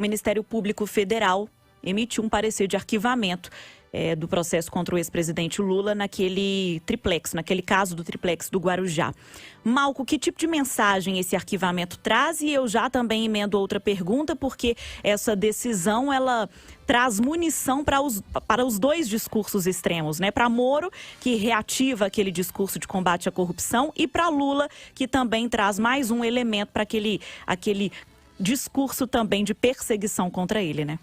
Ministério Público Federal emitiu um parecer de arquivamento do processo contra o ex-presidente Lula naquele caso do triplex do Guarujá. Malco, que tipo de mensagem esse arquivamento traz? E eu já também emendo outra pergunta, porque essa decisão, ela traz munição para os dois discursos extremos, né? Para Moro, que reativa aquele discurso de combate à corrupção, e para Lula, que também traz mais um elemento para aquele discurso também de perseguição contra ele, né?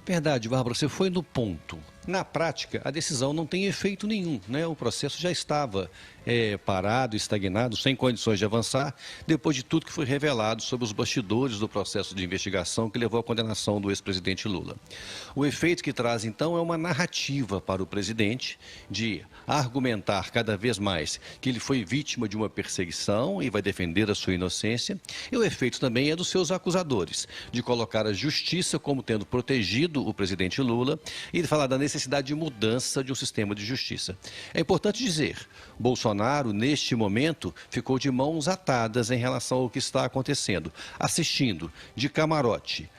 Verdade, Bárbara, você foi no ponto. Na prática, a decisão não tem efeito nenhum, né? O processo já estava parado, estagnado, sem condições de avançar, depois de tudo que foi revelado sobre os bastidores do processo de investigação que levou à condenação do ex-presidente Lula. O efeito que traz, então, é uma narrativa para o presidente de argumentar cada vez mais que ele foi vítima de uma perseguição e vai defender a sua inocência. E o efeito também é dos seus acusadores, de colocar a justiça como tendo protegido o presidente Lula e de falar da necessidade de mudança de um sistema de justiça. É importante dizer, Bolsonaro, neste momento, ficou de mãos atadas em relação ao que está acontecendo, assistindo de camarote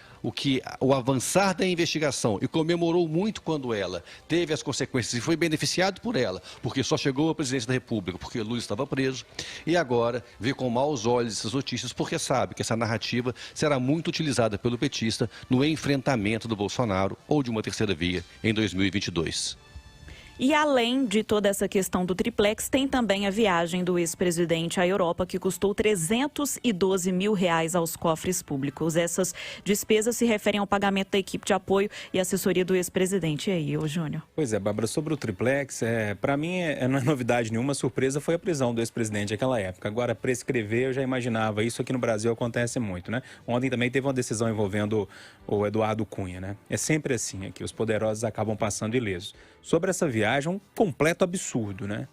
o avançar da investigação, e comemorou muito quando ela teve as consequências e foi beneficiado por ela, porque só chegou à presidência da República porque Lula estava preso, e agora vê com maus olhos essas notícias porque sabe que essa narrativa será muito utilizada pelo petista no enfrentamento do Bolsonaro ou de uma terceira via em 2022. E além de toda essa questão do triplex, tem também a viagem do ex-presidente à Europa, que custou R$312 mil aos cofres públicos. Essas despesas se referem ao pagamento da equipe de apoio e assessoria do ex-presidente. E aí, ô Júnior? Pois é, Bárbara, sobre o triplex, para mim não é novidade nenhuma. Surpresa foi a prisão do ex-presidente naquela época. Agora, prescrever, eu já imaginava. Isso aqui no Brasil acontece muito, né? Ontem também teve uma decisão envolvendo o Eduardo Cunha, né? É sempre assim aqui, os poderosos acabam passando ilesos. Sobre essa viagem, um completo absurdo, né?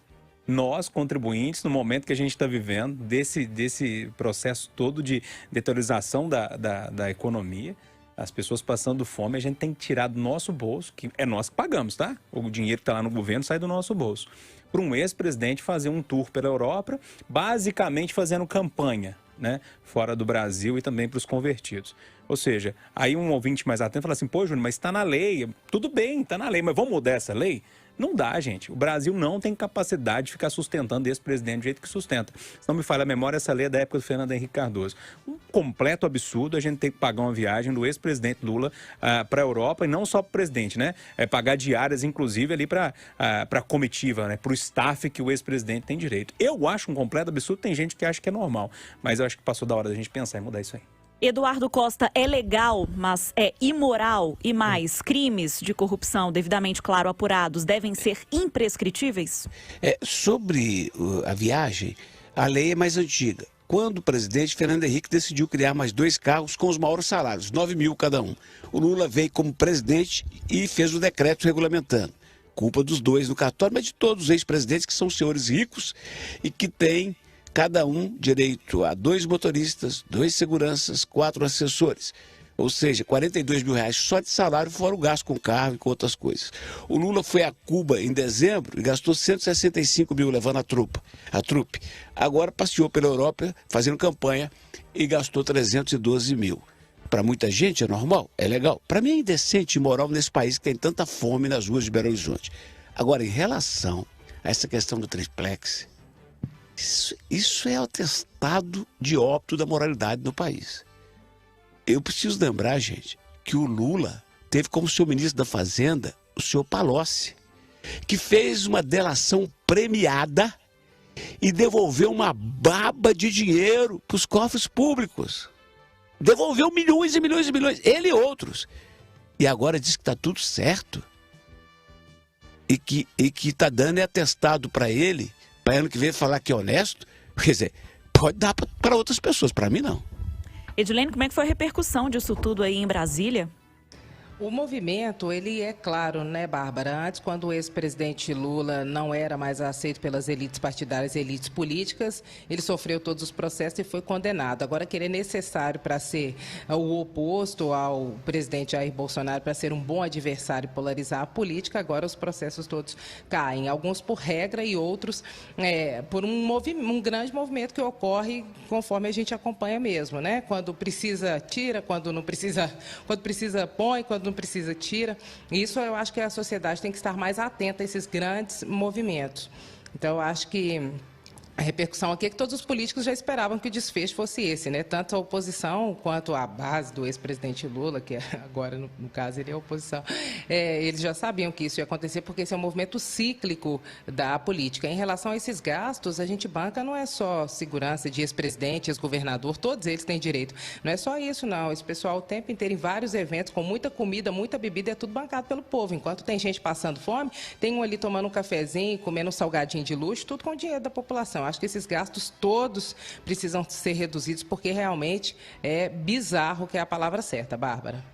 Nós, contribuintes, no momento que a gente está vivendo, desse processo todo de deteriorização da economia, as pessoas passando fome, a gente tem que tirar do nosso bolso, que é nós que pagamos, tá? O dinheiro que está lá no governo sai do nosso bolso. Para um ex-presidente fazer um tour pela Europa, basicamente fazendo campanha, né, fora do Brasil e também para os convertidos. Ou seja, aí um ouvinte mais atento fala assim, pô, Júnior, mas está na lei. Tudo bem, está na lei, mas vamos mudar essa lei? Não dá, gente. O Brasil não tem capacidade de ficar sustentando esse presidente do jeito que sustenta. Se não me falha a memória, essa lei é da época do Fernando Henrique Cardoso. Um completo absurdo a gente ter que pagar uma viagem do ex-presidente Lula para a Europa, e não só para o presidente, né? Pagar diárias, inclusive, ali para a comitiva, né? Para o staff que o ex-presidente tem direito. Eu acho um completo absurdo, tem gente que acha que é normal, mas eu acho que passou da hora da gente pensar em mudar isso aí. Eduardo Costa, é legal, mas é imoral, e mais, crimes de corrupção devidamente, claro, apurados, devem ser imprescritíveis? Sobre a viagem, a lei é mais antiga. Quando o presidente Fernando Henrique decidiu criar mais 2 cargos com os maiores salários, 9 mil cada um. O Lula veio como presidente e fez o decreto regulamentando. Culpa dos dois no cartório, mas de todos os ex-presidentes que são senhores ricos e que têm cada um direito a 2 motoristas, 2 seguranças, 4 assessores. Ou seja, R$42 mil só de salário, fora o gasto com carro e com outras coisas. O Lula foi a Cuba em dezembro e gastou 165 mil levando a trupe. Agora passeou pela Europa fazendo campanha e gastou 312 mil. Para muita gente é normal, é legal. Para mim é indecente e imoral nesse país que tem tanta fome nas ruas de Belo Horizonte. Agora, em relação a essa questão do triplex, isso é atestado de óbito da moralidade no país. Eu preciso lembrar, gente, que o Lula teve como seu ministro da Fazenda o senhor Palocci, que fez uma delação premiada e devolveu uma baba de dinheiro para os cofres públicos. Devolveu milhões e milhões e milhões, ele e outros. E agora diz que está tudo certo. E que está dando atestado para ele, para ano que vem falar que é honesto. Quer dizer, pode dar para outras pessoas, para mim não. Edilene, como é que foi a repercussão disso tudo aí em Brasília? O movimento, ele é claro, né, Bárbara? Antes, quando o ex-presidente Lula não era mais aceito pelas elites partidárias e elites políticas, ele sofreu todos os processos e foi condenado. Agora, que ele é necessário para ser o oposto ao presidente Jair Bolsonaro, para ser um bom adversário e polarizar a política, agora os processos todos caem. Alguns por regra e outros por um grande movimento que ocorre conforme a gente acompanha mesmo, né? Quando precisa, tira, quando não precisa, quando precisa, põe, quando não precisa, tira. Isso eu acho que a sociedade tem que estar mais atenta a esses grandes movimentos. Então, eu acho que a repercussão aqui é que todos os políticos já esperavam que o desfecho fosse esse, né? Tanto a oposição quanto a base do ex-presidente Lula, que agora, no caso, ele é a oposição, eles já sabiam que isso ia acontecer, porque esse é um movimento cíclico da política. Em relação a esses gastos, a gente banca não é só segurança de ex-presidente, ex-governador, todos eles têm direito. Não é só isso, não. Esse pessoal o tempo inteiro em vários eventos, com muita comida, muita bebida, é tudo bancado pelo povo. Enquanto tem gente passando fome, tem um ali tomando um cafezinho, comendo um salgadinho de luxo, tudo com o dinheiro da população. Acho que esses gastos todos precisam ser reduzidos, porque realmente é bizarro, que é a palavra certa, Bárbara.